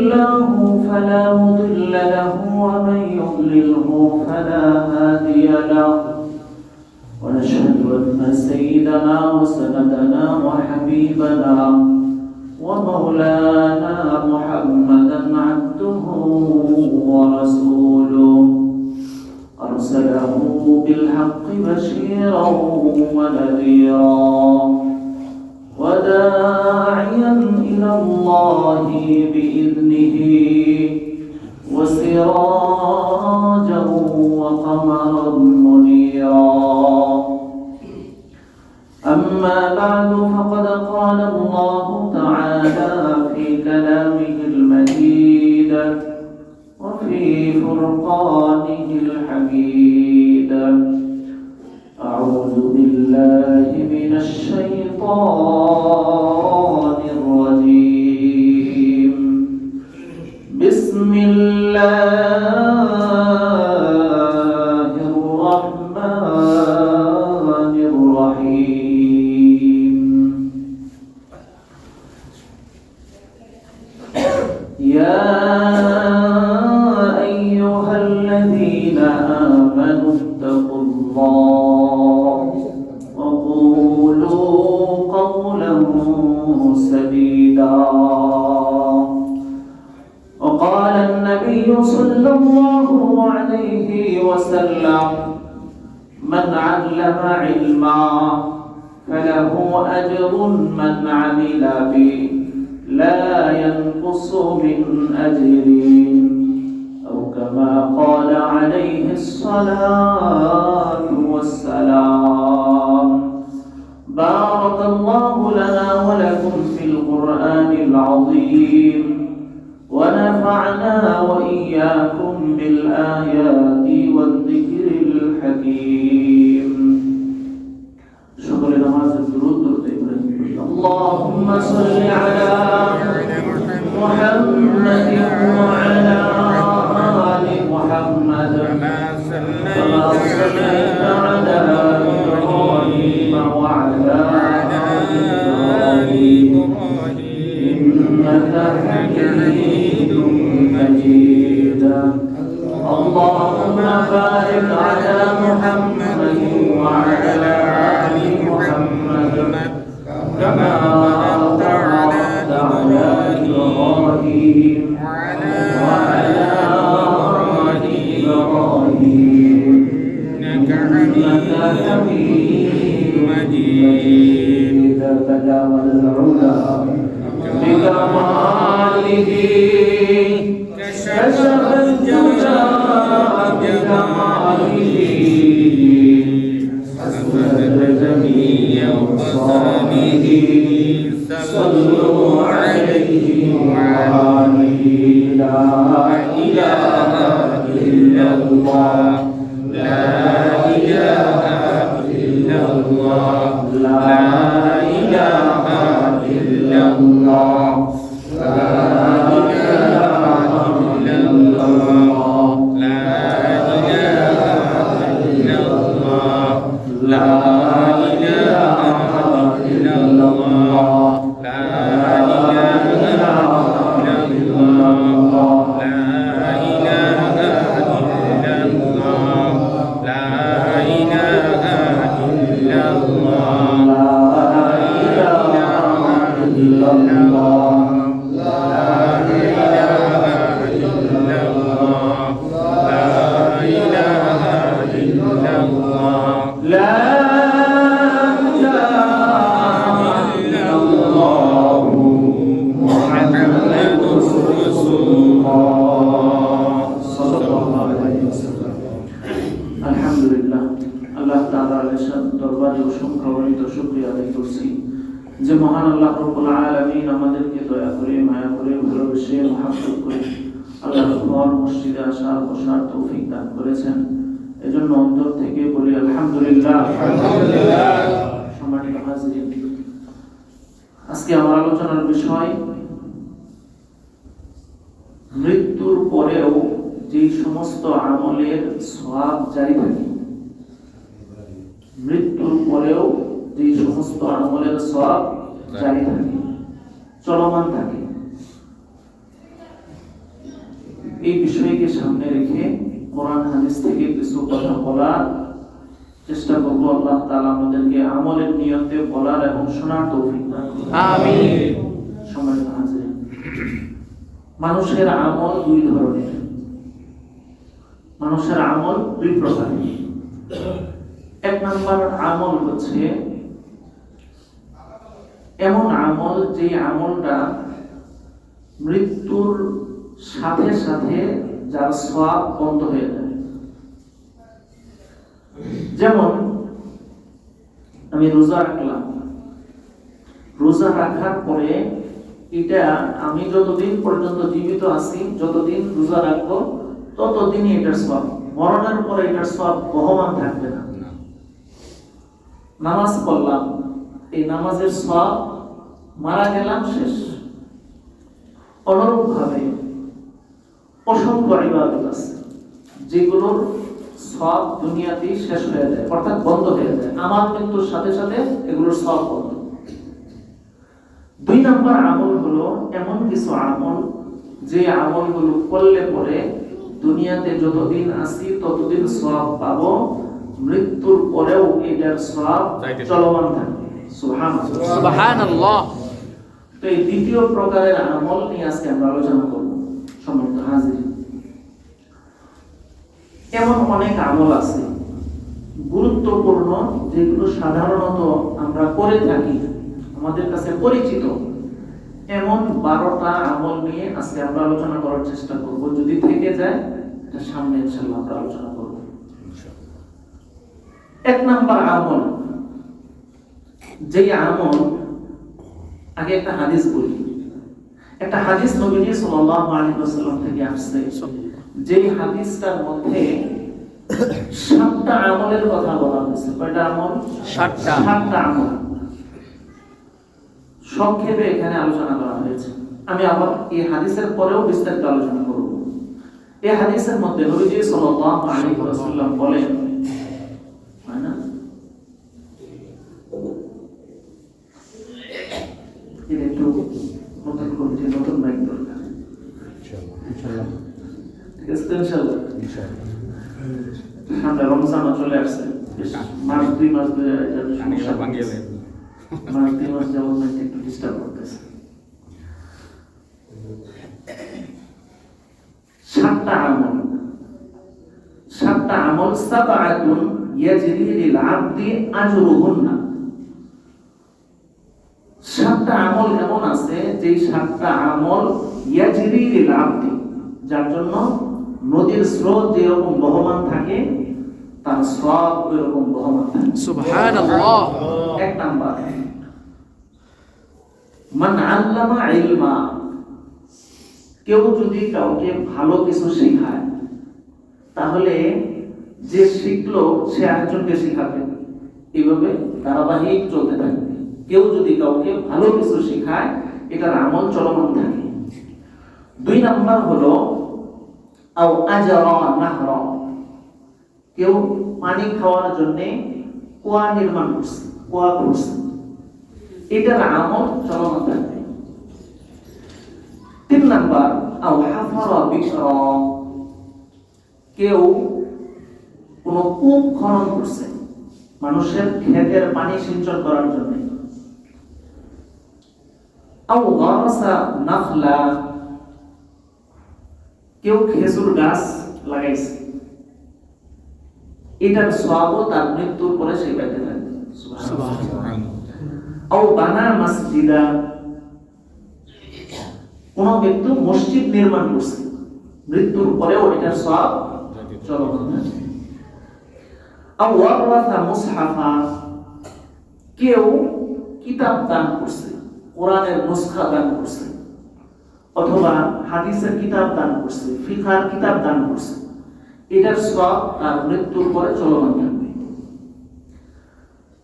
الله فلا مضل له ومن يضلله فلا هادي له ونشهد أن سيدنا وسندنا وحبيبنا ومولانا محمدا عبده ورسوله أرسله بالحق بشيرا ونذيرا وداعيا إلى الله بإذنه وسراجا وقمرا منيرا. أما بعد فقد قال الله تعالى في كلامه المجيد وفي فرقانه الحميد: أعوذ بالله من الشيطان الرجيم. بسم الله الرحمن الرحيم. يا أيها الذين آمنوا اتقوا الله وقولوا قولا سديدا. وقال النبي صلى الله عليه وسلم: من علم علما فله أجر من عمل به لا ينقص من أجره، أو كما قال عليه الصلاة والسلام. بارك الله لنا ولكم في القرآن العظيم، ونفعنا وإياكم بالآيات والذكر الحكيم. شكر نماز الدرود إبراهيم. اللهم صل على محمد وعلى آل محمد كما صليت على إبراهيم وعلى آل إبراهيم إنك حميد مجيد. اللهم بارك على محمد وعلى آل محمد كما باركت على إبراهيم وعلى آل إبراهيم إنك حميد مجيد. بلغ العلا بكماله كشف الدجى بكماله أسود جميع أوصافه صلوا عليه وآله. لا إله إلا الله لا إله إلا الله لا إله إلا الله لا إله إلا الله لا إله إلا الله لا إله إلا الله لا إله إلا الله لا إله إلا الله لا إله إلا الله যে মহান আল্লাহ রাব্বুল আলামিন আমাদেরকে দয়া করে মায়া করে ভালোবেসে মহব্বত করে আল্লাহর ঘর মসজিদে আসার বসার তৌফিক দান করেছেন। এজন্য অন্তর থেকে বলি আলহামদুলিল্লাহ। আলহামদুলিল্লাহ। সম্মানিত হাজিরিন, আজকে আমার আলোচনার বিষয় মৃত্যুর পরেও যে সমস্ত আমলের সওয়াব জারি থাকে, মৃত্যুর পরেও যে সমস্ত আমলের সওয়াব জারি থাকে, চলমান থাকে। এই বিষয়কে সামনে রেখে কোরআন হাদিস থেকে কিছু কথা বলার চেষ্টা করব। আল্লাহ তাআলা আমাদেরকে আমলের নিয়তে বলার এবং শোনার তৌফিক দান করুন। আমিন। সম্মানিত হাজিরিন, মানুষের আমল দুই ধরনের। মানুষের আমল দুই প্রকারের। এক নম্বর আমল হচ্ছে এমন আমল যে আমলটা মৃত্যুর সাথে সাথে যার সওয়াব বন্ধ হয়ে যায়। যেমন আমি রোজা রাখলাম, রোজা রাখার পরে এটা আমি যতদিন পর্যন্ত জীবিত আছি, যতদিন রোজা রাখবো ততদিনই এটার সওয়াব। মরণের পরে এটার সওয়াব বহমান থাকবে না। নামাজ পড়লাম, এই নামাজের সওয়াব, মারা গেলাম, শেষ। অনুরূপ ভাবে অসংখ্য ইবাদত আছে যেগুলোর সওয়াব দুনিয়াতেই শেষ হয়ে যায়, অর্থাৎ বন্ধ হয়ে যায়। আমার মৃত্যুর সাথে সাথে এগুলোর সওয়াব বন্ধ। দুই নম্বর আমল হলো এমন কিছু আমল যে আমলগুলো করলে পরে দুনিয়াতে যতদিন আছি ততদিন সওয়াব পাবো, মৃত্যুর পরেও এটার সওয়াব চলমান থাকবে। সুবহানাল্লাহ। তো এই দ্বিতীয় প্রকারের আমল নিয়ে আজকে আমরা আলোচনা করব। সম্মানিত হাজিরিন, এমন অনেক আমল আছে গুরুত্বপূর্ণ যেগুলো সাধারণত আমরা করে থাকি, আমাদের কাছে পরিচিত। এমন 12টা আমল নিয়ে আজকে আমরা আলোচনা করার চেষ্টা করব। যদি থেকে যায় এটা সামনে ইনশাআল্লাহ আমরা আলোচনা করব। এক নাম্বার আমল, যে আমল, আগে একটা হাদিস বলি। একটা হাদিস নবীজি সাল্লাল্লাহু আলাইহি ওয়াসাল্লাম থেকে আসছে, যে হাদিসটার মধ্যে 7টা আমলের কথা বলা হয়েছে। কয়টা আমল? 7টা আমল সংক্ষেপে এখানে আলোচনা করা হয়েছে। আমি আবার এই হাদিসের পরেও বিস্তারিত আলোচনা করব। এই হাদিসের মধ্যে নবীজি সাল্লাল্লাহু আলাইহি ওয়াসাল্লাম বলেন, হয় না, এটা একটু নতুন করতে, নতুন মাইক দরকার। ইনশাআল্লাহ, ঠিক আছে ইনশাআল্লাহ। সামনে রমজান চলে আসছে, মাস 2 মাস ধরে এটা সমস্যা বাঙ্গিয়ে দেয়। মাস 2 মাস যাবত মাইক একটু ডিস্টার্ব করতেছে। 7টা আমল, 7টা আমল, সাবআতুন ইয়াজরি লিল আবদি আজরুহুন্না। 7টা আমল এমন আছে যে 7টা আমল ইয়াজরি লিল আবদি, যার জন্য নদীর স্রোত যেরকম বহমান থাকে তার সওয়াব এরকম বহমান থাকে। সুবহানাল্লাহ। এক নাম্বার, মান আল্লামা ইলমা, কেউ যদি কাউকে ভালো কিছু শেখায় তাহলে যে শিখলো সে আরেকজনকে শেখাবে, এইভাবে ধারাবাহিক চলতে থাকবে। কেউ যদি কাউকে ভালো কিছু শেখায় এটার আমল চলমান থাকে। 2 নাম্বার হলো আও আজরা নাহরা, কেউ পানি খাওয়ার জন্য কুয়া নির্মাণ করছে, কুয়া করছে, এটার আমল চলমান থাকবে। 3 নাম্বার আও হাফারা বিকরা, কেউ কোন কূপ খনন করছে মানুষের ক্ষেতের পানি সিঞ্চন করার জন্য। আও গারাসা নাখলা, কেউ খেজুর গাছ লাগাইছে, এটার সওয়াব তার মৃত্যুর পরে সে পেতে থাকবে। সুবহানাল্লাহ। আও বানা মসজিদা, কোন ব্যক্তি মসজিদ নির্মাণ করছে, মৃত্যুর পরেও এটার সওয়াব চলমান থাকে। আও ওয়ারাসা মুসহাফা, কেউ কিতাব দান করছে, কোরআনের নুসখা দান করছে, অথবা হাদিসের কিতাব দান করছে, ফিকহের কিতাব দান করছে, এটার সওয়াব তার মৃত্যুর পরে চলমান থাকবে।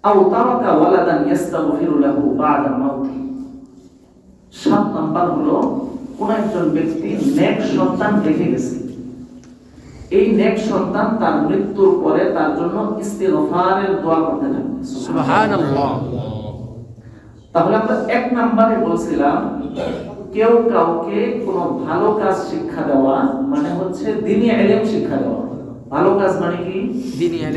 আও তারাকা ওয়ালাদান ইস্তাগফিরু লাহু বা'দা মাউতি, 7 নাম্বার হলো কোন একজন ব্যক্তি নেক সন্তান রেখে গেছে, এই নেক সন্তান তার মৃত্যুর পরে তার জন্য ইস্তিগফারের দোয়া করতে থাকবে। সুবহানাল্লাহ। তাহলে আমরা 1 নম্বরে বলছিলাম কেউ কাউকে কোনো ভালো কাজ শিক্ষা দেওয়া মানে হচ্ছে দ্বীনি ইলম শিক্ষা দেওয়া। ভালো কাজ মানে কি? দ্বীনি ইলম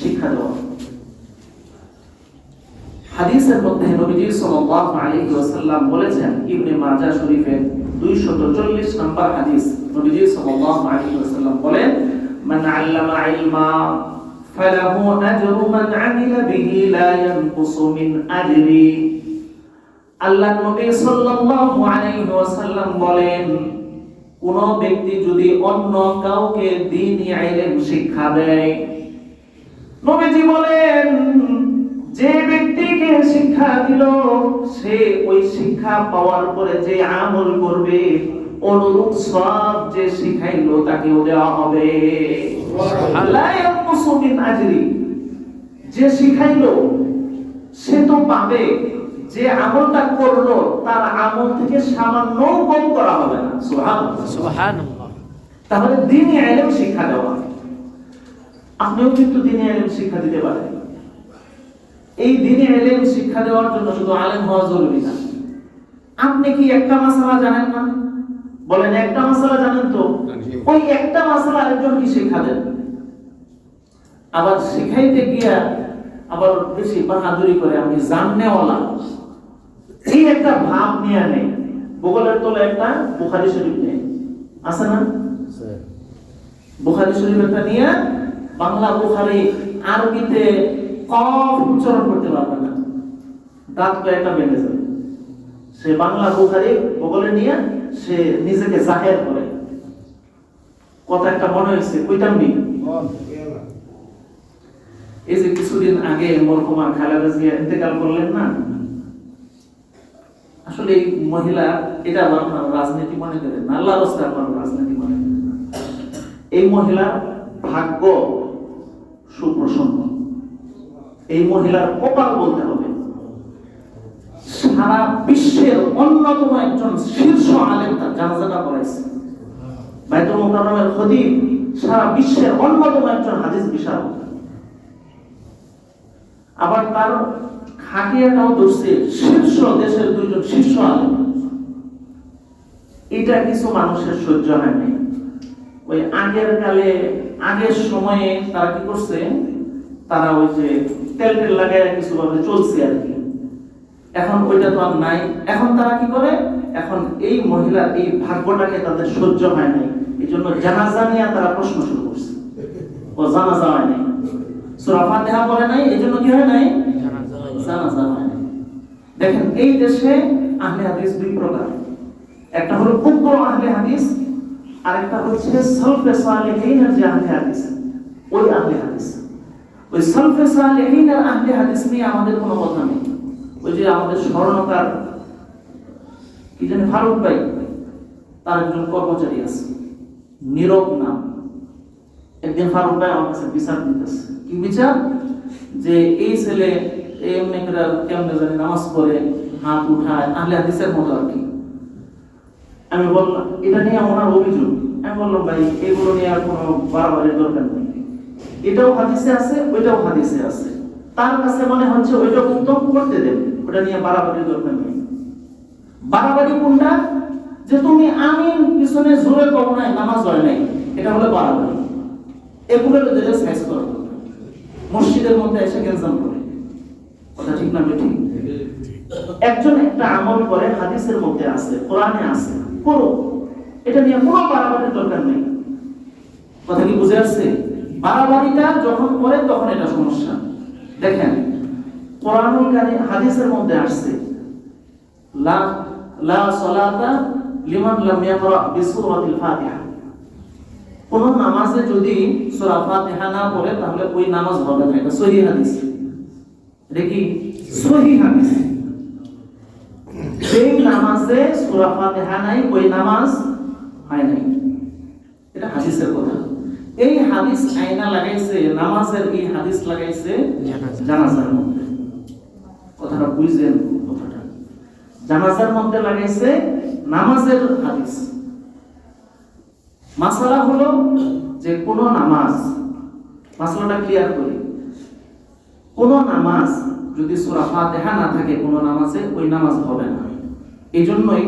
শিক্ষা দেওয়া। হাদিসের মধ্যে নবীজি সাল্লাল্লাহু আলাইহি ওয়াসাল্লাম বলেছেন, ইবনে মাজাহ শরীফের 240 নম্বর হাদিস, নবীজি সাল্লাল্লাহু আলাইহি ওয়াসাল্লাম বলেন, মান আল্লামা ইলমা ফালাহু আজরু মান আমিলা বিহি লা ইয়ানকুসু মিন আজরি। আল্লাহর নবী সাল্লাল্লাহু আলাইহি ওয়াসাল্লাম বলেন, কোন ব্যক্তি যদি অন্য কাউকে দ্বীনি ইলম শিক্ষা দেয়, নবীজি বলেন যে ব্যক্তিকে শিক্ষা দিল সে ওই শিক্ষা পাওয়ার পরে যে আমল করবে অনুরূপ সওয়াব যে শিখাইলো তাকেও দেওয়া হবে। লা ইয়ানকুসু মিন আজরি, যে শিখাইলো সে তো পাবে, যে আমলটা করলো তার আমল থেকে সামান্য কম করা হবে না। সুবহানাল্লাহ। তাহলে দ্বীনি ইলম শিক্ষা দেওয়া, আপনিও কিন্তু দ্বীনি ইলম শিক্ষা দিতে পারেন। এই দ্বীনি ইলম শিক্ষা দেওয়ার জন্য শুধু আলেম হওয়া জরুরি না। আপনি কি একটা মাসালা জানেন না? বলেন একটা মাসালা জানেন তো, ওই একটা মাসালা আরেকজন কি শিক্ষা দেন, আবার শিখাইতে গিয়া আবার বেশি বাহাদুরি করে আমি জাননেওয়ালা এই একটা ভাব নিয়ে নেই। বগলের তলে একটা বুখারী শরীফ নেই, আছে না? বুখারী শরীফ একটা নিয়ে বাংলা বুখারী আরবিতে কফ উচ্চারণ করতে পারবে না, দাঁত কয়েকটা বেঁধে যাবে। সে বাংলা বুখারী বগলে নিয়ে সে নিজেকে জাহের করে, কথা একটা মনে হয়েছে কইতাম নি। এই যে কিছুদিন আগে মরহুমা খালেদা জিয়া ইন্তেকাল করলেন না, আসলে এই মহিলা, এটা রাজনীতি মনে করেন না, আল্লাহর রাস্তায় আপনারা রাজনীতি মনে করেন। এই মহিলা ভাগ্য সুপ্রসন্ন, এই মহিলার কপাল বলতে হবে। সারা বিশ্বের অন্যতম একজন শীর্ষ আলেম তার জানাজাটা পড়াইছে, বাইতুল মুকাররমের খতিব, সারা বিশ্বের অন্যতম একজন হাদিস বিশারদ। আবার তার খাটিয়াটাও ধরছে শীর্ষ দেশের দুইজন শীর্ষ আলেম। এটা কিছু মানুষের সহ্য হয় নাই। ওই আগের কালে, আগের সময়ে তারা কি করছে, তারা ওই যে তেল লাগায় কিছু ভাবে চলছে আর কি। এখন ওইটা তো আর নাই। এখন তারা কি করে, এখন এই মহিলার এই ভাগ্যটাকে তাদের সহ্য হয় নাই, এই জন্য জানাজা নিয়ে তারা প্রশ্ন শুরু করছে। ও জানাজা হয় নাই, সূরা ফাতিহা পড়ে নাই, এই জন্য কি হয় নাই, জানাজা হয় নাই। দেখেন এই দেশে আহলে হাদিস দুই প্রকার, একটা হলো উগ্র আহলে হাদিস, আরেকটা হচ্ছে সালফে সালেহিনের যে আহলে হাদিস, ওই আহলে হাদিস। ওই সালফে সালেহিনের আহলে হাদিস নিয়ে আমাদের কোনো কথা নেই। ওই যে আমাদের স্মরণকার কি জানি ফারুক ভাই, তার একজন কর্মচারী আছে, নীরব নাম। একদিন ফারুক ভাই আমার কাছে বিচার দিতেছে। কি বিচার? যে এই ছেলে এমনি করে কেমনে জানি নামাজ পড়ে, হাত উঠায়, আহলে হাদিসের মতো আর কি। আমি বললাম, এটা নিয়ে ওনার অভিযোগ। আমি বললাম, ভাই এগুলো নিয়ে আর কোনো বাড়াবাড়ির দরকার নেই, এটাও হাদিসে আছে, ওইটাও হাদিসে আছে। তার কাছে মনে হচ্ছে ওইটা উত্তম করতে দেন, ওটা নিয়ে বাড়াবাড়ির দরকার নেই। বাড়াবাড়ি কোনটা? যে তুমি আমিন পিছনে জোরে কও নাই, নামাজ হয় নাই, এটা হলো বাড়াবাড়ি। এগুলোর দেশে সাইজ করা মসজিদের মধ্যে এসে গেলজাম করে, কথা ঠিক না ঠিক? একজন একটা আমল করে, হাদিসের মধ্যে আছে, কোরআনে আছে, করো, এটা নিয়ে কোনো বাড়াবাড়ির দরকার নেই। কথা কি বুঝে আসছে? বাড়াবাড়িটা যখন করে তখন এটা সমস্যা। দেখেন কোরআনুল কারীম হাদিসের মধ্যে আসছে, লা লা সালাতা লিমান লাম ইয়াকরা বিসূরাতিল ফাতিহা। কোন নামাজে যদি সূরা ফাতিহা না পড়ে তাহলে ওই নামাজ হবে না, এটা সহিহ হাদিস। এটা কি সহিহ হাদিস? যেই নামাজে সূরা ফাতিহা নাই ওই নামাজ হয় নাই, এটা হাদিসের কথা। এই হাদিস আয়না লাগাইছে নামাজের, এই হাদিস লাগাইছে জানাজার মধ্যে। কথাটা বুঝলেন? কথাটা জানাজার মধ্যে লাগাইছে নামাজের হাদিস। মাসআলা হলো যে কোন নামাজ, মাসআলাটা ক্লিয়ার করি, কোন নামাজ যদি সূরা ফাতিহা না থাকে কোন নামাজে ওই নামাজ হবে না। এই জন্যই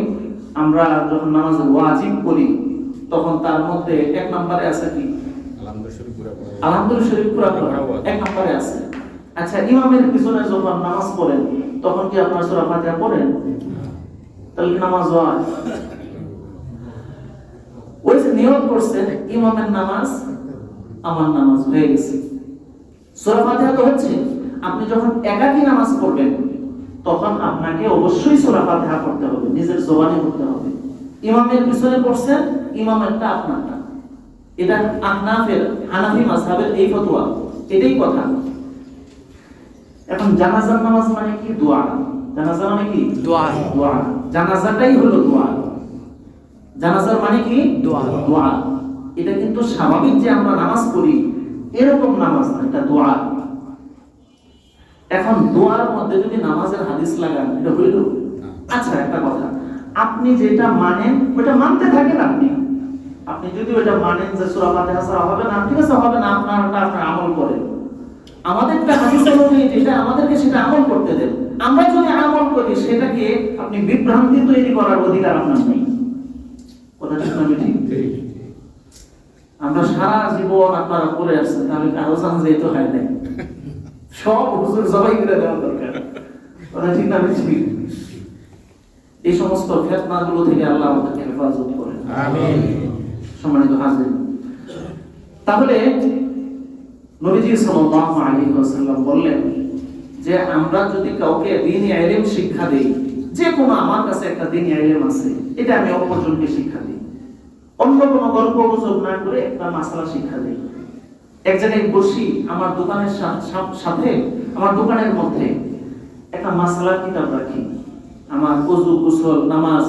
আমরা যখন নামাজের ওয়াজিব করি তখন তার মধ্যে এক নম্বরে আছে কি আলহামদুলিল্লাহ শরীফ পুরা পড়া এক নম্বরে আছে। আচ্ছা, ইমামের পিছনে যখন নামাজ পড়েন তখন কি আপনারা সূরা ফাতিহা পড়েন? তাহলে নামাজ হয় ওই যে নিয়ত করছেন ইমামের নামাজ আমার নামাজ হয়ে গেছে। সূরা ফাতিহা তো হচ্ছে, আপনি যখন একাকী নামাজ পড়বেন তখন আপনাকে অবশ্যই সূরা ফাতিহা পড়তে হবে, নিজের জবানে পড়তে হবে। ইমামের পিছনে পড়ছেন, ইমামেরটা আপনারটা। এটা আহনাফের হানাফি মাযহাবের এই ফতোয়া, এটাই কথা। এখন জানাজার নামাজ মানে কি? দোয়া। জানাজা মানে কি? দোয়া। দোয়া, জানাজাটাই হলো দোয়া। জানাজার মানে কি? দোয়া। দোয়া। এটা কিন্তু স্বাভাবিক যে আমরা নামাজ পড়ি এরকম নামাজ না, এটা দোয়া। এখন দোয়ার মধ্যে যদি নামাজের হাদিস লাগান এটা হইল? আচ্ছা, একটা কথা, আপনি যেটা মানেন ওটা মানতে থাকেন। আপনি যদি ওটা মানেন যে সূরা ফাতিহা ছাড়া হবে না, ঠিক আছে, হবে না, আপনারটা আপনি আমল করেন। আমাদেরটা হাদিস অনুযায়ী যেটা আমাদেরকে সেটা আমল করতে দেন। আমরা যদি আমল করি সেটাকে আপনি বিভ্রান্তি তৈরি করার অধিকার আপনার নেই। কথা ঠিক না? ঠিক। আমরা সারা জীবন আপনারা করে আসছেন, তাহলে কারো চান্স যেতে হয় নাই, সব হুজুর জবাই করে দেওয়া দরকার। কথা ঠিক না? ঠিক। এই সমস্ত ফিতনাগুলো থেকে আল্লাহ আমাদেরকে হেফাজত করেন, আমিন। সম্মানিত হাজির, তাহলে নবীজি সাল্লাল্লাহু আলাইহি ওয়াসাল্লাম বললেন যে আমরা যদি কাউকে দ্বীনি ইলম শিক্ষা দেই, যে কোনো আমার কাছে একটা দ্বীনি ইলম আছে, এটা আমি অপরজনকে শিক্ষা দিই, অন্য কোনো গল্প গুজব না করে একটা মাসআলা শিক্ষা দিই। এক জায়গায় বসি, আমার দোকানের সাথে আমার দোকানের মধ্যে একটা মাসআলার কিতাব রাখি, আমার ওযু, গোসল, নামাজ,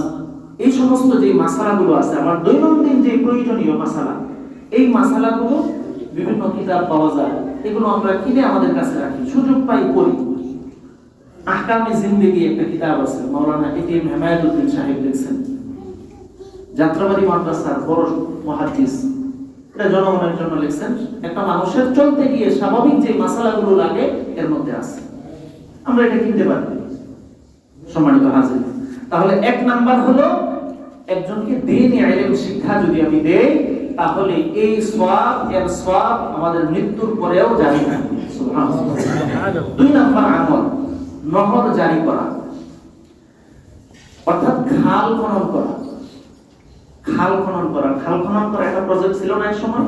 এই সমস্ত যে মাসআলাগুলো আছে, আমার দৈনন্দিন যে প্রয়োজনীয় মাসআলা, এই মাসআলাগুলো বিভিন্ন কিতাব পাওয়া যায়, এগুলো আমরা কিনে আমাদের কাছে রাখি, সুযোগ পাই পড়ি। আহকামে জিন্দেগি একটা কিতাব আছে, মাওলানা এটিএম হেমায়েতুদ্দিন সাহেব লিখছেন, যাত্রাবাড়ি মাদ্রাসার বড় মুহাদ্দিস, এটা জনগণের জন্য লিখছেন। একটা মানুষের চলতে গিয়ে স্বাভাবিক যে মাসআলাগুলো লাগে এর মধ্যে আছে, আমরা এটা কিনতে পারি। সম্মানিত হাজির, তাহলে এক নাম্বার হলো একজনকে দ্বীনি ইলম শিক্ষা যদি আমি দেই, তাহলে এই এর সওয়াব আমাদের মৃত্যুর পরেও জারি থাকবে। সুবহানাল্লাহ। দুই নাম্বার আমল নহর জারি করা, অর্থাৎ খাল খনন করা। খাল খনন করা একটা প্রজেক্ট ছিল না এক সময়?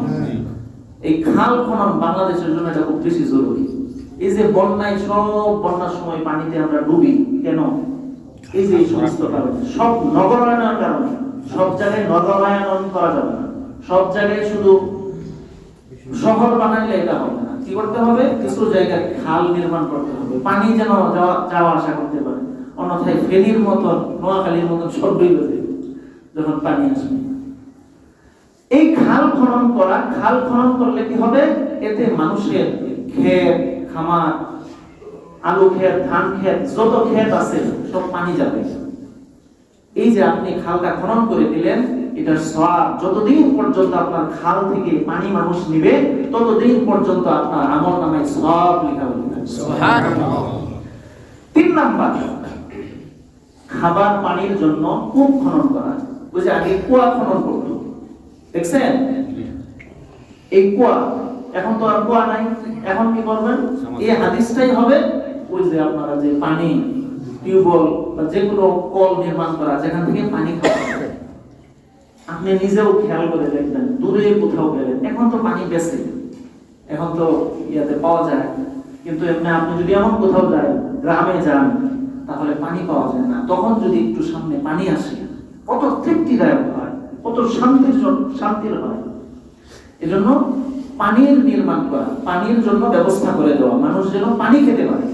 এই খাল খনন বাংলাদেশের জন্য এটা খুব বেশি জরুরি। এই যে বন্যার সময় পানিতে আমরা ডুবি কেন? এই যে এই সমস্ত কারণে, সব নগরায়নের কারণে। সব জায়গায় নগরায়ন করা যাবে না, সব জায়গায় শুধু শহর বানাইলে এটা হবে না। কি করতে হবে? কিছু জায়গায় খাল নির্মাণ করতে হবে, পানি যেন যাওয়া আসা করতে পারে। অন্যথায় ফেনীর মতন, নোয়াখালীর মতন সব ডুবে যাবে যখন পানি আসবে। এই খাল খনন করা, খাল খনন করলে কি হবে? এতে মানুষের ক্ষেত খামার, আলু ক্ষেত, ধান ক্ষেত, যত ক্ষেত আছে সব পানি যাবে। এই যে আপনি খালটা খনন করে দিলেন, এটার সওয়াব যতদিন পর্যন্ত আপনার খাল থেকে পানি মানুষ নিবে ততদিন পর্যন্ত আপনার আমলনামায় সওয়াব লেখা হবে। সুবহানাল্লাহ। তিন নাম্বার, খাবার পানির জন্য কূপ খনন করা। ওই যে আগে কুয়া খনন করত, দেখছেন? এই কুয়া, এখন তো আর কুয়া নাই, এখন কি করবেন? এই হাদিসটাই হবে ওই যে আপনারা যে পানি টিউবওয়েল বা যে কোনো কল নির্মাণ করা, যেখান থেকে পানি খাওয়া হবে। আপনি নিজেও খেয়াল করে দেখবেন, দূরে কোথাও গেলেন, এখন তো পানি বেশি, এখন তো ইয়াতে পাওয়া যায়, কিন্তু এমনি আপনি যদি এমন কোথাও যান, গ্রামে যান, তাহলে পানি পাওয়া যায় না। তখন যদি একটু সামনে পানি আসে, কত তৃপ্তিদায়ক হয়, কত শান্তির হয়। এজন্য পানির নির্মাণ করা, পানির জন্য ব্যবস্থা করে দেওয়া, মানুষ যেন পানি খেতে পারে।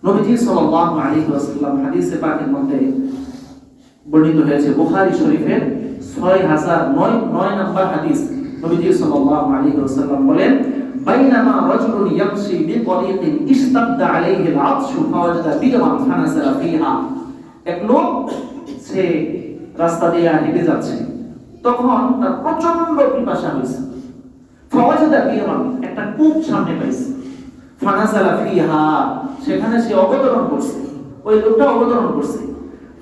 নবীজি সাল্লাল্লাহু আলাইহি ওয়াসাল্লাম হাদিসে পাকের মধ্যে বর্ণিত হয়েছে, বুখারী শরীফের 6009 নম্বর হাদিস। নবীজি সাল্লাল্লাহু আলাইহি ওয়াসাল্লাম বলেন, বাইনামা রাজুলুন ইয়ামশি বিতরিকিন ইশতাদ্দা আলাইহি আল-আতশু ফাওয়াজাদা বিরমান ফানাসারা ফিহা। এক লোক সে রাস্তা দিয়ে হেঁটে যাচ্ছে, তখন তার প্রচন্ড পিপাসা হয়েছে। ফাওয়াজাদা বিরমান, একটা কূপ সামনে পাইছে। ফানাজালা ফিহা, সেখানে সে অবতরণ করছে, ওই লোকটা অবতরণ করছে।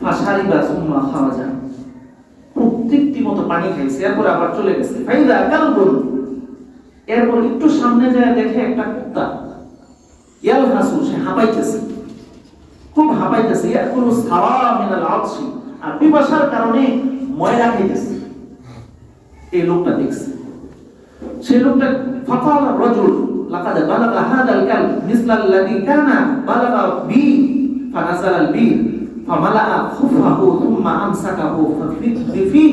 ফাশারিবা সুম্মা খারাজা, খুব তৃপ্তি মতো পানি খাইছে, এরপর আবার চলে গেছে। ফাইদা কালবুন, এরপর একটু সামনে যায় দেখে একটা কুত্তা ইয়ালহাসু, সে হাঁপাইতেছে, খুব হাঁপাইতেছে। ইয়াকুলু সাওয়া মিনাল আতশি, আর পিপাসার কারণে ময়লা খাইতেছে। এই লোকটা দেখছে, সেই লোকটা ফাকাল রাজুল লাকাদ বালাগা হাদাল কালব মিসলাল্লাযী কানা বালাগা বি ফানাজালাল বি ফামালাআ খুফাহু থুম্মা আমসাকাহু ফাফি।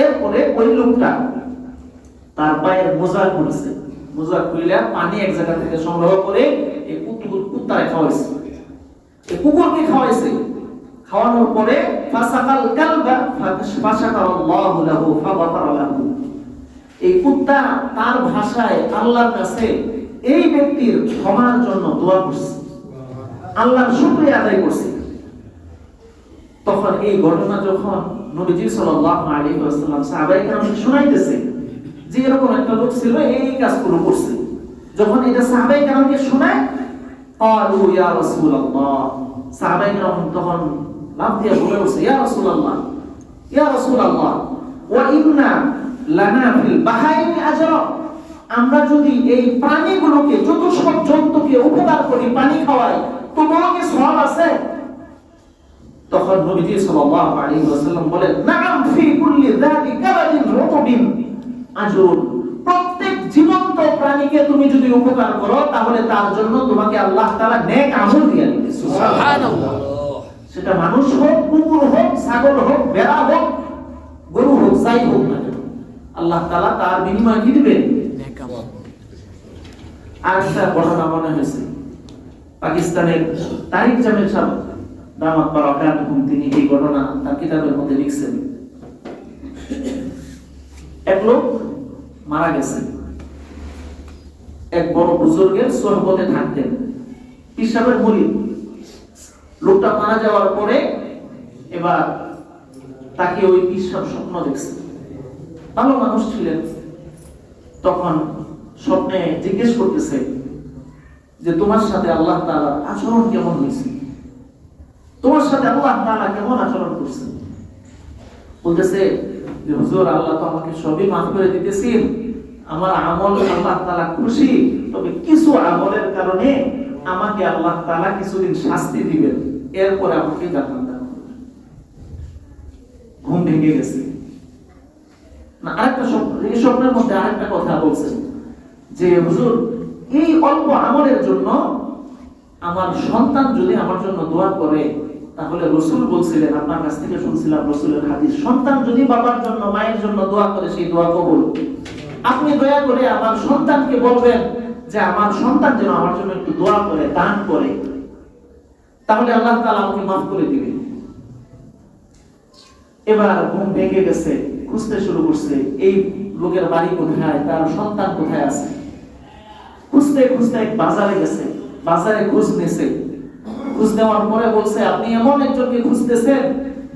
এরপরে ওই লোকটা তার পায়ের মোজা খুলছে, মোজা খুইলা পানি এক জায়গা থেকে সংগ্রহ করে এই কুত্তারে খাওয়াইছে, এই কুকুরকে খাওয়াইছে। খাওয়ানোর পরে ফাসাকাল কালবা ফাশাকারাল্লাহু লাহু ফাগাফারা লাহু, এই কুত্তা তার ভাষায় আল্লাহর কাছে এই ব্যক্তির ক্ষমার জন্য দোয়া করছে, আল্লাহর শুকরিয়া আদায় করছে। তখন এই ঘটনা যখন নবীজি সাল্লাল্লাহু আলাইহি ওয়াসাল্লাম সাহাবায়ে কেরামকে শোনাইতেছে যে এরকম একটা লোক ছিল, এই কাজগুলো করছে, যখন এটা সাহাবায়ে কেরামকে শোনায়, ক্বালু ইয়া রাসূলুল্লাহ, সাহাবায়ে কেরাম তখন লাফ দিয়ে বলে উঠছে, ইয়া রাসূলুল্লাহ, ইয়া রাসূলুল্লাহ, ওয়া ইন্না লানা ফিল বাহাইমি আজরা, আমরা যদি এই প্রাণীগুলোকে, যত সব জন্তুকে উপকার করি, পানি খাওয়াই, তোমার কি সওয়াব আছে? তখন নবীজি সাল্লাল্লাহু আলাইহি ওয়াসাল্লাম বলেন, নাআম ফি কুল্লি যাতি কাবাদিন রুতবিন আজরুন, প্রত্যেক জীবন্ত প্রাণীকে তুমি যদি উপকার করো তাহলে তার জন্য তোমাকে আল্লাহ তাআলা নেক আমল দিয়ে দিবে। সুবহানাল্লাহ। সেটা মানুষ হোক, কুকুর হোক, ছাগল হোক, ভেড়া হোক, গরু হোক, যাই হোক না, আল্লাহ তাআলা তার বিনিময়ে কি দিবেন? নেক আমল। আর একটা ঘটনা মনে হয়েছে, পাকিস্তানের তারিক জামিল সাহেব দামাত বারাকাতুহুম, তিনি এই ঘটনা তার কিতাবের মধ্যে লিখছেন। এক লোক মারা গেছে, এক বড় বুজুর্গের সোহবতে থাকতেন, পীর সাহেবের মুরিদ। লোকটা মারা যাওয়ার পরে এবার তাকে ওই পীর সাহেব স্বপ্ন দেখছে, ভালো মানুষ ছিলেন। তখন স্বপ্নে জিজ্ঞেস করতেছে যে তোমার সাথে আল্লাহ তাআলার আচরণ কেমন হয়েছে, তোমার সাথে আল্লাহ তাআলা কেমন আচরণ করছেন? বলতেছে যে হুজুর, আল্লাহ তো আমাকে সবই মাফ করে দিতেছেন, আমার আমল আল্লাহ তাআলা খুশি, তবে কিছু আমলের কারণে আমাকে আল্লাহ তাআলা কিছুদিন শাস্তি দিবেন, এরপরে আমাকে জান্নাত দান করবেন। ঘুম ভেঙে গেছে না। আরেকটা স্বপ্ন, এই স্বপ্নের মধ্যে আরেকটা কথা বলছে যে হুজুর, এই অল্প আমলের জন্য আমার সন্তান যদি আমার জন্য দোয়া করে, তাহলে রাসূল বলছিলেন, আপনার কাছ থেকে শুনছিলাম রাসূলের হাদিস, সন্তান যদি বাবার জন্য, মায়ের জন্য দোয়া করে, সেই দোয়া কবুল। আপনি দয়া করে আমার সন্তানকে বলবেন যে আমার সন্তান যেন আমার জন্য একটু দোয়া করে, দান করে, তাহলে আল্লাহ তাআলা আমাকে মাফ করে দিবে। এবার ঘুম ভেঙে গেছে, খুঁজতে শুরু করছে এই লোকের বাড়ি কোথায়, তার সন্তান কোথায় আছে। খুঁজতে খুঁজতে এক বাজারে গেছে, বাজারে খোঁজ নিয়েছে। খোঁজ নেওয়ার পরে বলছে, আপনি এমন একজনকে খুঁজতেছেন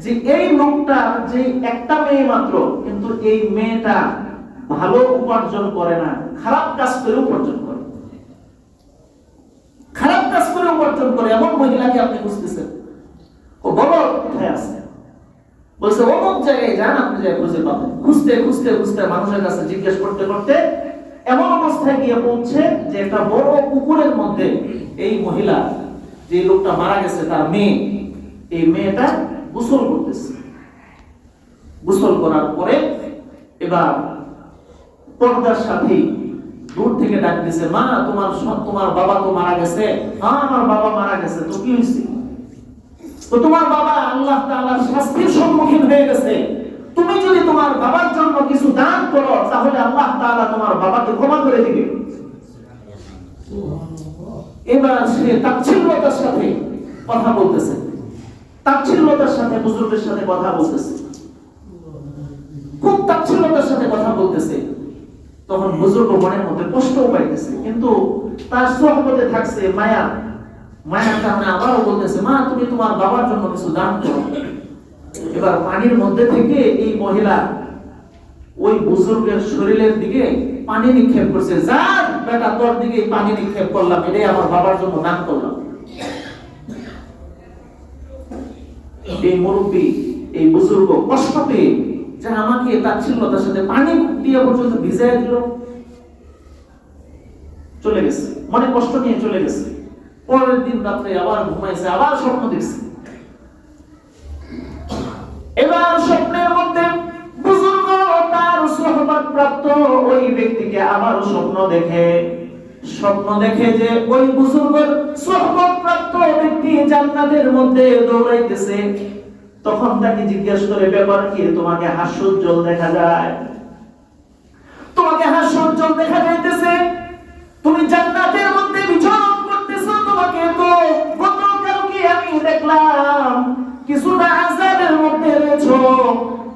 যে এই লোকটা যে একটা মেয়ে মাত্র, কিন্তু এই মেয়েটা ভালো উপার্জন করে না, খারাপ কাজ করে উপার্জন করে, খারাপ কাজ করে উপার্জন করে, এমন মহিলাকে আপনি খুঁজতেছেন। ও বলো কোথায় আছে? বলছে অমুক জায়গায় যান, আপনি যাই খুঁজে পাবেন। খুঁজতে খুঁজতে খুঁজতে মানুষের কাছে জিজ্ঞেস করতে করতে এমন অবস্থায় গিয়ে পৌঁছে যে একটা বড় পুকুরের মধ্যে এই মহিলা, যে লোকটা মারা গেছে তার মেয়ে, এই মেয়েটা গোসল করতেছে। গোসল করার পরে এবার পর্দার সাথে দূর থেকে ডাক দিছে, মা তোমার বাবা তো মারা গেছে। হ্যাঁ, আমার বাবা মারা গেছে। তো কি হয়েছে? তো তোমার বাবা আল্লাহ তাআলার শাস্তির সম্মুখীন হয়ে গেছে, তুমি যদি তোমার বাবার জন্য কিছু দান করো তাহলে আল্লাহ তাআলা তোমার বাবাকে ক্ষমা করে দিবে। এবার সে তাচ্ছিল্যতার সাথে কথা বলতেছে, তাচ্ছিল্যতার সাথে বুজুর্গের সাথে কথা বলতেছে, খুব তাচ্ছিল্যতার সাথে কথা বলতেছে। তখন বুজুর্গ মনের মধ্যে কষ্ট পাইতেছে, কিন্তু তার সোহবতে থাকছে মায়া, মায়ার কারণে আবারও বলতেছে, মা তুমি তোমার বাবার জন্য কিছু দান করো। এবার পানির মধ্যে থেকে এই মহিলা ওই বুজুর্গের শরীরের দিকে পানি নিক্ষেপ করছে, যান বেটা তোর দিকে পানি নিক্ষেপ করলাম, এটাই আমার বাবার জন্য দান করলাম। এই মুরব্বী, এই বুজুর্গ কষ্ট পেয়ে যে আমাকে তাচ্ছিল্যতার সাথে পানি দিয়ে পর্যন্ত ভিজাই দিল, চলে গেছে, মনে কষ্ট নিয়ে চলে গেছে। পরের দিন রাত্রে আবার ঘুমাইছে, আবার স্বপ্ন দেখছে। এবার স্বপ্নের মধ্যে বুজুর্গ তার সোহবত প্রাপ্ত ওই ব্যক্তিকে আবার স্বপ্ন দেখে যে ওই বুজুর্গের সোহবত প্রাপ্ত ব্যক্তি জান্নাতের মধ্যে দৌড়াইতেছে। তখন তাকে জিজ্ঞেস করে, ব্যাপার কি, তোমাকে হাস্যোজ্জ্বল দেখা যায়, তোমাকে হাস্যোজ্জ্বল দেখা যাইতেছে, তুমি জান্নাতের মধ্যে বিচরণ করতেছো, তোমাকে তো গতকালকে আমি দেখলাম কিছুটা আযাবের মধ্যে রয়েছো,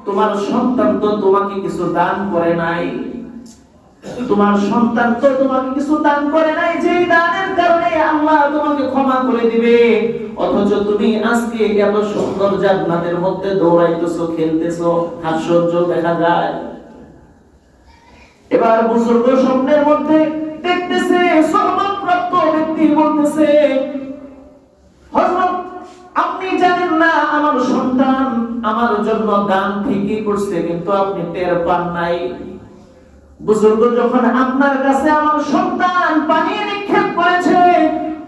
তোমার সন্তান তো তোমাকে কিছু দান করে নাই, তোমার সন্তান তো তোমাকে কিছু দান করে নাই, যেই দানের কারণে আল্লাহ তোমাকে ক্ষমা করে দিবে, অথচ তুমি আজকে এত সুন্দর জান্নাতের মধ্যে দৌড়াইতেছো, খেলতেছো, হাস্যোজ্জ্বল দেখা যায়। এবার বুজুর্গ স্বপ্নের মধ্যে দেখতেছে সোহবত প্রাপ্ত ব্যক্তি বলতেছে, হযরত আপনি জানেন না আমার সন্তান আমার জন্য দান ঠিকই করছে, কিন্তু আপনি টের পান নাই। বুজুর্গ যখন আপনার কাছে আমার সন্তান পানি নিক্ষেপ করেছে,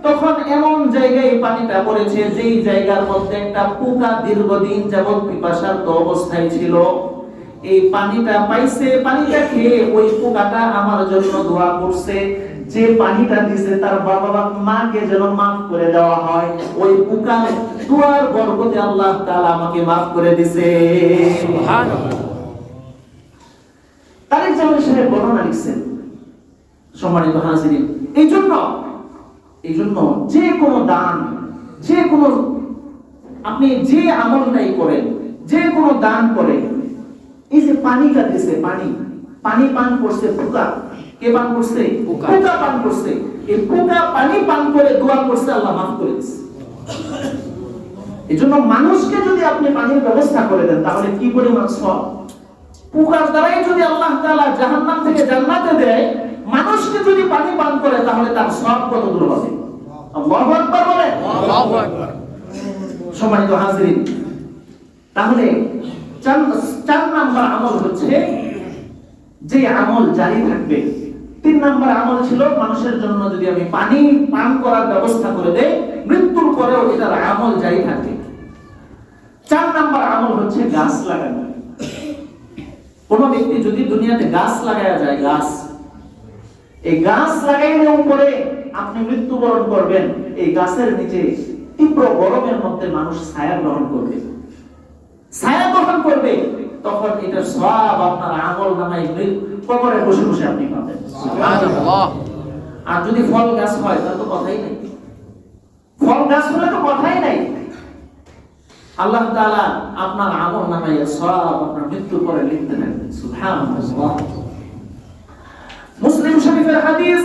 তখন এমন জায়গায় পানিটা পড়েছে যেই জায়গার মধ্যে একটা পোকা দীর্ঘদিন যাবত পিপাসার্ত অবস্থায় ছিল। এই পানিটা পাইছে, পানিটা খেয়ে ওই পোকাটা আমার জন্য দোয়া করছে, যে পানিটা দিছে তার বাবা মাকে যেন মাফ করে দেওয়া হয়, ওই পোকার দোয়ার বরকতে আল্লাহ তাআলা আমাকে মাফ করে দিছে। সুবহানাল্লাহ। তারেক জামান সাহেব বর্ণনা লিখছেন। সম্মানিত হাজিরিন, এই জন্য যে কোনো দান, যে কোনো আপনি যে আমলটাই করেন, যে কোনো দান করেন, এই যে পানিটা দিছে, পানি পান করছে পোকা, কে পান করছে? পোকা পান করছে। এই পোকা পানি পান করে দোয়া করছে, আল্লাহ মাফ করে দিয়েছে। এজন্য মানুষকে যদি আপনি পানির ব্যবস্থা করে দেন, তাহলে কি পরিমাণ সওয়াব। পোকার দ্বারাই যদি আল্লাহ তাআলা জাহান্নাম থেকে জান্নাতে দেয়, মানুষকে যদি পানি পান করে, তাহলে তার সওয়াব কত দূর হবে। আল্লাহু আকবার বলেন। আল্লাহু আকবার। সম্মানিত হাজিরিন, তাহলে চার নাম্বার আমল হচ্ছে যে আমল জারি থাকবে। 3 নাম্বার আমল ছিল মানুষের জন্য যদি আমি পানি পান করার ব্যবস্থা করে দেই, মৃত্যুর পরেও এটার আমল জারি থাকবে। 4 নাম্বার আমল হচ্ছে গাছ লাগানো। কোন ব্যক্তি যদি দুনিয়াতে গাছ লাগায়া যায়, এই গাছ লাগাইলে উপরে আপনি মৃত্যুবরণ করবেন, এই গাছের নিচে তীব্র গরমের মধ্যে মানুষ ছায়া গ্রহণ করবে, তখন এটার সওয়াব আপনার আমল নামায় কবরে বসে বসে আপনি পাবেন। সুবহানাল্লাহ। আর যদি ফল গাছ হয় তাহলে তো কথাই নাই, ফল গাছ হলে তো কথাই নাই। আল্লাহ তাআলা আপনার আমল নামায় সওয়াব আপনার মৃত্যুর পরে লিখতে থাকবেন। সুবহানাল্লাহ। মুসলিম শরীফের হাদিস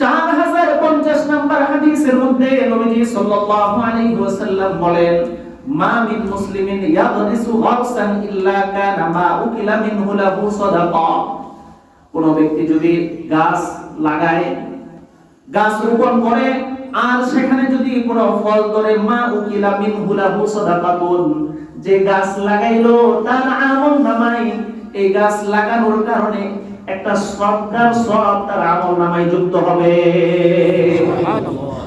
4050 নম্বর হাদিসের মধ্যে নবীজি সাল্লাল্লাহু আলাইহি ওয়াসাল্লাম বলেন, মা মিন মুসলিমিন ইয়াগরিসু গারসান ইল্লা কানা মা উকিলা মিনহু লাহু সাদাকা। কোন ব্যক্তি যদি গাছ লাগায়, গাছ রোপণ করে, আর সেখানে যদি কোনো ফল ধরে, মা উকিলা মিনহু লাহু সাদাকাতুন, যে গাছ লাগাইলো তার আমল নামায় এই গাছ লাগানোর কারণে একটা সদকার সওয়াব তার আমল নামায় যুক্ত হবে। সুবহানাল্লাহ।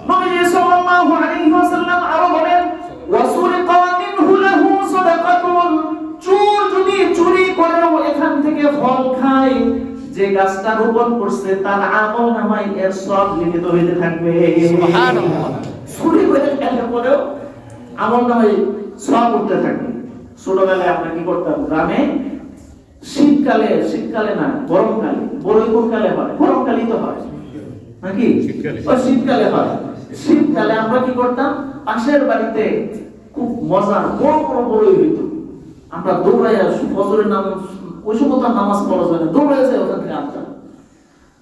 নবী সাল্লাল্লাহু আলাইহি ওয়াসাল্লাম আরো বলেন, ওয়াসুরিকা মিনহু লাহু সাদাকাতুন, চোর যদি চুরি করেও এখান থেকে ফল খায়, যে গাছটা রোপণ করছে তার আমল নামায় এর সওয়াব লিখিত হইতে থাকবে। সুবহানাল্লাহ। চুরি করে খেলে পরেও আমল নামায় সওয়াব উঠতে থাকবে। ছোটবেলায় আমরা কি করতাম, গ্রামে শীতকালে না গরমকালে, বড়ই কোন কালে হয়? গরমকালেই তো হয় নাকি? শীতকালে হয়। শীতকালে আমরা কি করতাম, পাশের বাড়িতে খুব মজার বড় বড় বড়ই হইতো, আমরা দৌড়াইয়া ফজরের নামাজ, ওই সময় তো নামাজ পড়া যায় না, দৌড়াইয়া যায় ওখান থেকে আনতাম,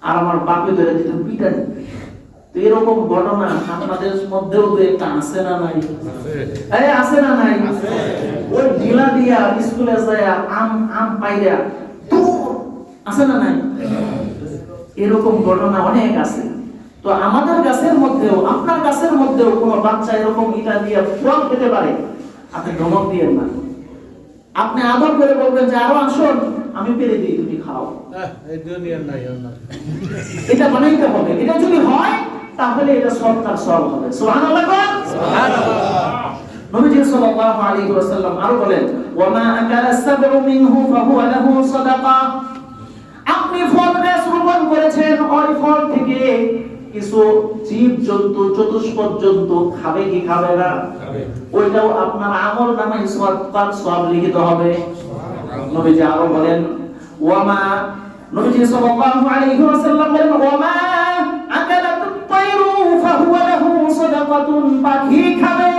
আর আমার বাপে ধরে দিত পিটানি। তো এরকম ঘটনা আপনাদের মধ্যেও তো একটা আছে না নাই? আছে না নাই? ওই ঢিলা দিয়া স্কুলে যায় আম পাইয়া আছে না নাই? এরকম ঘটনা অনেক আছে। তো আমাদের গাছের মধ্যেও, আপনার গাছের মধ্যেও কোনো বাচ্চা এরকম ইটা দিয়ে ফল খেতে পারে, আপনি ধমক দিয়েন না, আপনি আদর করে বলবেন যে আরো আসুন, আমি পেরে দিই, তুমি খাও। এটা বানাইতে হবে। এটা যদি হয় তাহলে এটা সরকার সব হবে। সুবহানাল্লাহ। নবীজি সাল্লাল্লাহু আলাইহি ওয়াসাল্লাম আরো বলেন, ওয়া মা আকালা সাবউ মিনহু ফাহুয়া লাহু সাদাকা। আপনি ফল গাছ রোপণ করেছেন, ওই ফল থেকে কিছু জীব জন্তু চতুষ্পদ জন্তু খাবে কি খাবে না? ওইটাও আপনার আমল নামায় সদকার সওয়াব লিখিত হবে। নবীজি আরো বলেন, ওয়ামা, নবীজি সাল্লাল্লাহু আলাইহি ওয়াসাল্লাম বলেন, ওয়ামা আকালাতুত তায়রু ফাহুয়া লাহু সাদাকাতুন। পাখি খাবে,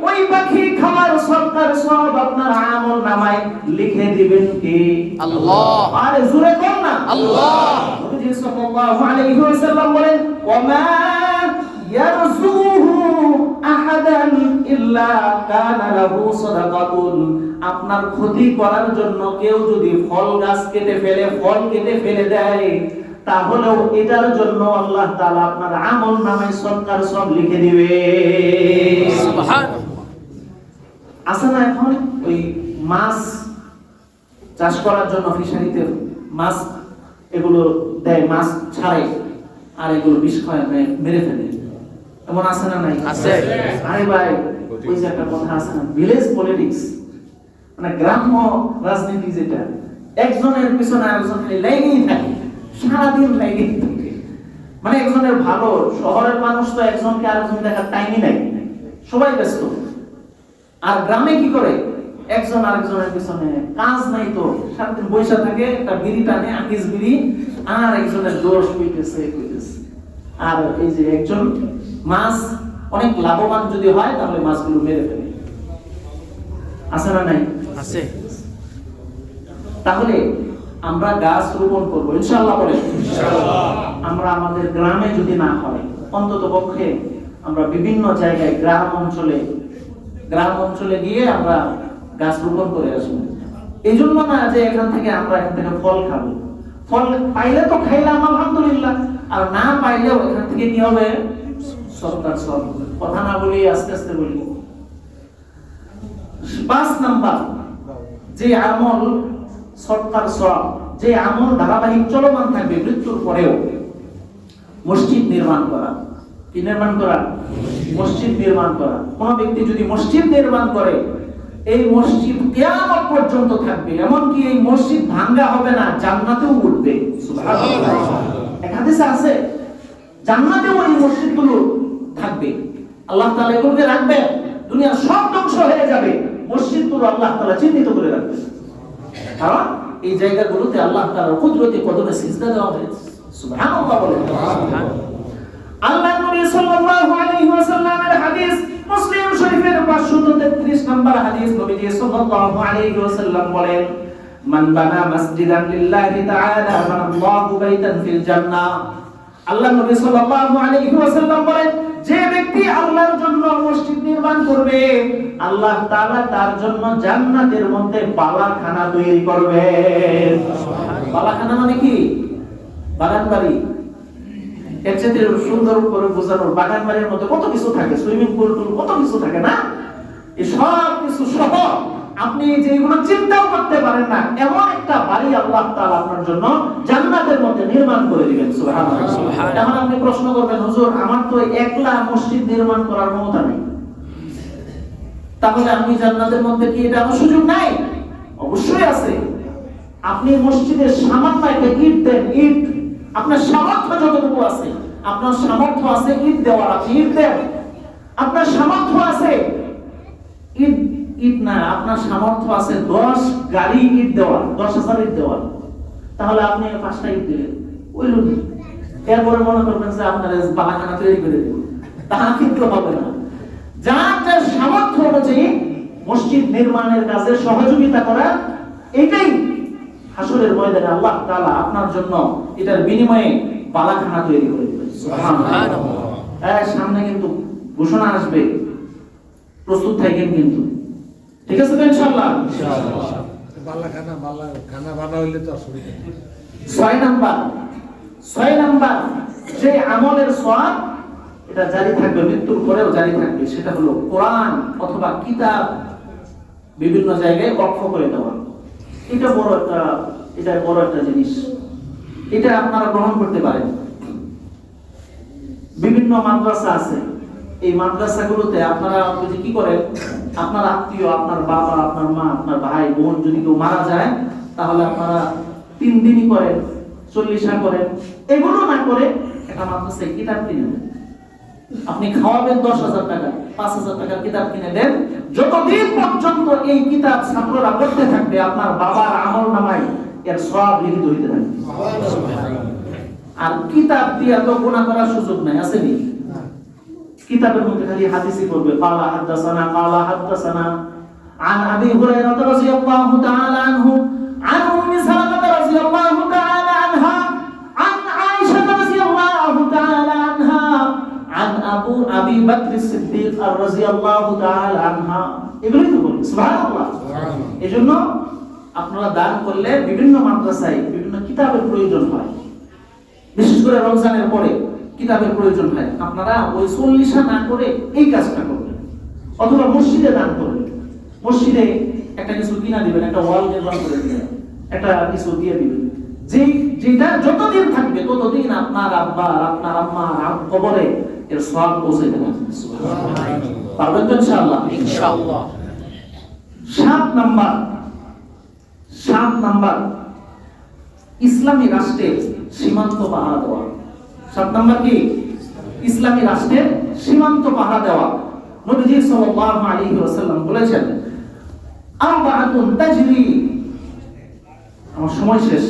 ওই পাখি খাওয়ার সদকার সওয়াব আপনার আমল নামায় লিখে দিবেন কে? আল্লাহ। আরে জোরে বল না, আল্লাহ। নবীজি সাল্লাল্লাহু আলাইহি ওয়াসাল্লাম বলেন, ওয়ামা ইয়ারযুহু আহাদান ইল্লা কানা লাহু সাদাকাতুন। আপনার ক্ষতি করার জন্য কেউ যদি ফল গাছ কেটে ফেলে, ফল কেটে ফেলে দেয়, তাহলেও এটার জন্য আল্লাহ তাআলা আপনার আমল নামায় সদকার সব লিখে দিবে। সুবহানাল্লাহ। আছে না এখন ওই মাছ চাষ করার জন্য ফিশারিতে মাছ এগুলো দেয়, মাছ ছাড়ে, আর এগুলো বিষ খায় মেরে ফেলে, এমন আছে না নাই? আছে। আরে ভাই, ওই যে একটা কথা আছে না, ভিলেজ পলিটিক্স, মানে গ্রাম্য রাজনীতি, যেটা একজনের পিছনে আরেকজন লেগেই থাকে, সারাদিন লেগেই থাকে। মানে একজনের ভালো, শহরের মানুষ তো একজনকে আরেকজন দেখার টাইমই নাই, সবাই ব্যস্ত। আর গ্রামে কি করে, একজন আরেকজনের পিছনে কাজ নাই তো সারাদিন বসে থাকে, একটা বিড়ি টানে, আকিস বিড়ি, আর একজনের দোষ কইতেছে। আর এই যে একজন মাছ অনেক লাভবান যদি হয় তাহলে মাছগুলো মেরে ফেলে, আছে না নাই? আছে। তাহলে আমরা গাছ রোপণ করবো ইনশাআল্লাহ। বলে ইনশাআল্লাহ। আমরা আমাদের গ্রামে যদি না হয়, অন্তত পক্ষে আমরা বিভিন্ন জায়গায় গ্রাম অঞ্চলে গিয়ে আমরা গাছ রোপণ করে আসবো। এই জন্য না যে এখান থেকে ফল খাবো, ফল পাইলে তো খাইলাম আলহামদুলিল্লাহ, আর না পাইলেও এখান থেকে কি হবে? সরকার সব হবে। কথা না বলি, আস্তে আস্তে বলি। 5 নাম্বার যে আমল সরকার সব, যে আমল ধারাবাহিক চলমান থাকবে মৃত্যুর পরেও, মসজিদ নির্মাণ করা। কি নির্মাণ করা? মসজিদ নির্মাণ করা। কোন ব্যক্তি যদি মসজিদ নির্মাণ করে, এই মসজিদ কিয়ামত পর্যন্ত থাকবে, এমনকি এই মসজিদ ভাঙা হবে না, জান্নাতেও উঠবে। সুবহানাল্লাহ। এক হাদিসে আছে জান্নাতেও এই মসজিদগুলো থাকবে, আল্লাহ তাআলা এগুলোকে রাখবেন। দুনিয়ার সব ধ্বংস হয়ে যাবে, মসজিদগুলো আল্লাহ তাআলা চিহ্নিত করে রাখবেন, কারণ এই জায়গাগুলোতে আল্লাহ তাআলার কুদরতি কদমে সিজদা দেওয়া হয়েছে। সুবহানাল্লাহ। বলেন আল্লাহর নবী সাল্লাল্লাহু আলাইহি ওয়াসাল্লামের হাদিস, মুসলিম শরীফের 533 নম্বর হাদিস, নবীজি সাল্লাল্লাহু আলাইহি ওয়াসাল্লাম বলেন, মান বানা মাসজিদান লিল্লাহি তাআলা বানাল্লাহু বাইতান ফিল জান্নাহ। আল্লাহর নবী সাল্লাল্লাহু আলাইহি ওয়াসাল্লাম বলেন, যে ব্যক্তি আল্লাহর জন্য মসজিদ নির্মাণ করবে, আল্লাহ তাআলা তার জন্য জান্নাতের মধ্যে বালাখানা তৈরি করবেন। বালাখানা মানে কি? বাগান বাড়ি। এর চেয়ে সুন্দর করে বোঝানোর, বাগান বাড়ির মধ্যে কত কিছু থাকে, সুইমিং পুল টুল কত কিছু থাকে না? এই সব কিছু সহ আপনি যেগুলো চিন্তাও করতে পারেন না, এমন একটা বাড়ি আল্লাহ তাআলা আপনার জন্য জান্নাতের মধ্যে নির্মাণ করে দিবেন। সুবহানাল্লাহ। এখন আপনি প্রশ্ন করবেন, হুজুর আমার তো একলা মসজিদ নির্মাণ করার ক্ষমতা নেই, তাহলে আপনি জান্নাতের মধ্যে কি এটা আমার সুযোগ নাই? অবশ্যই আছে। আপনি মসজিদের সামান্য একটা ইট দেন, ইট, আপনার সামর্থ্য যতটুকু আছে, আপনার সামর্থ্য আছে ইট দেওয়ার, আপনি ইট দেন। আপনার সামর্থ্য আছে ইট না, আপনার সামর্থ্য আছে 10 গাড়ি ইট দেওয়ার, 10,000 ইট দেওয়ার, তাহলে আপনি 5টা ইট দিলেন, ওই লোক এরপরে মনে করবেন যে আপনার বালাখানা তৈরি করে দেব, তা কিন্তু হবে না। যার যার সামর্থ্য অনুযায়ী মসজিদ নির্মাণের কাজে সহযোগিতা করা, এটাই হাসরের ময়দানে আল্লাহ তাআলা আপনার জন্য এটার বিনিময়ে বালাখানা তৈরি করে দিবেন। সুবহানাল্লাহ। সামনে কিন্তু ঘোষণা আসবে, প্রস্তুত থাকেন কিন্তু, ঠিক আছে তো ইনশাআল্লাহ? ইনশাআল্লাহ। বালাখানা বানা হইলে তো অসুবিধা নেই। 6 নাম্বার 6 নাম্বার যে আমলের সওয়াব এটা জারি থাকবে, মৃত্যুর পরেও জারি থাকবে, সেটা হলো কোরআন অথবা কিতাব বিভিন্ন জায়গায় ওয়াকফ করে দেওয়া। এটা বড় একটা জিনিস, এটা আপনারা গ্রহণ করতে পারেন। বিভিন্ন মাদ্রাসা আছে, এই মাদ্রাসাগুলোতে আপনারা যদি কি করেন, আপনার আত্মীয়, আপনার বাবা, আপনার মা, আপনার ভাই বোন যদি কেউ মারা যায়, তাহলে আপনারা 3 দিনই করেন, 40 করেন, এগুলো না করে একটা মাদ্রাসায় কিতাব কিনে দেন। আপনি খাওয়াবেন 10,000 টাকা, 5,000 টাকার কিতাব কিনে দেন, যতদিন পর্যন্ত এই কিতাব ছাত্ররা পড়তে থাকবে আপনার বাবার আমল নামায় এর সওয়াব লিখিত হইতে থাকবে। আর কিতাব দিয়ে তো গুনাহ করার সুযোগ নাই, আছে নি? কিতাবের মধ্যে খালি হাদিসই পড়বে, কালা হাদাসানা আন আবি হুরায়রা রাদিয়াল্লাহু তাআলা আনহু আন উম্মি সালামা রাদিয়াল্লাহু তাআলা আনহা আন আয়েশা রাদিয়াল্লাহু তাআলা আনহা আন আবি বকর সিদ্দিক রাদিয়াল্লাহু তাআলা আনহা, এগুলোই তো বলবে। সুবহানাল্লাহ। এজন্য আপনারা দান করলে বিভিন্ন মাদ্রাসায় বিভিন্ন কিতাবের প্রয়োজন হয়, বিশেষ করে রমজানের পরে কিতাবের প্রয়োজন হয়। আপনারা ওই 40 না করে এই কাজটা করবেন, অথবা মসজিদে দান করবেন। মসজিদে একটা কিছু কিনা দিবেন, একটা ওয়াল নির্মাণ করে দিবেন, একটা কিছু দিয়ে দিবেন, যেটা যতদিন থাকবে ততদিন আপনার আব্বা আর আপনার আম্মার কবরে এর সওয়াব পৌঁছে দেবে। সুবহানাল্লাহ। পারবেন তো ইনশাআল্লাহ? ইনশাআল্লাহ। 7 নাম্বার ইসলামী রাষ্ট্রের সীমান্ত পাহারা দেওয়া। 7 নাম্বার কি? ইসলামী রাষ্ট্রের সীমান্ত পাহারা দেওয়া। নবীজি সাল্লাল্লাহু আলাইহি ওয়াসাল্লাম বলেছেন, আরবাআতুন তাজরি, আমার সময় শেষ,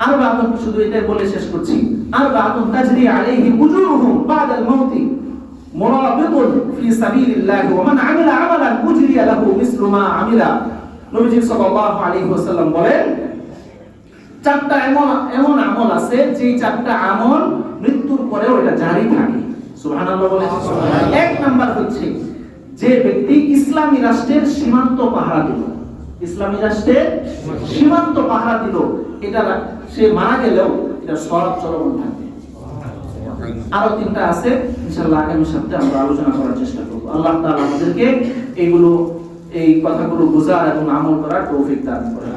আরবাআতুন শুধু এটাই বলে শেষ করছি, আরবাআতুন তাজরি আলাইহি উজুরুহুম বাদাল মাউতি মুরাবিতুন ফি সাবিলিল্লাহ ওয়া মান আমিলা আমালান উজরিয়া লাহু মিসলু মা আমিলা। নবীজি সাল্লাল্লাহু আলাইহি ওয়াসাল্লাম বলেন, 4টা এমন আমল আছে যে 4টা আমল মৃত্যুর পরেও এটা জারি থাকে। সুবহানাল্লাহ বলেন। 1 নাম্বার হচ্ছে যে ব্যক্তি ইসলামী রাষ্ট্রের সীমান্ত পাহারা দিল, ইসলামী রাষ্ট্রের সীমান্ত পাহারা দিল, এটা সে মারা গেলেও এটা সওয়াব চলমান থাকবে। আরো 3টা আছে, ইনশাআল্লাহ আগামী সপ্তাহে আমরা আলোচনা করার চেষ্টা করব। আল্লাহ তাআলা আমাদেরকে এই কথাগুলো বোঝার এবং আমল করার তৌফিক দান করেন।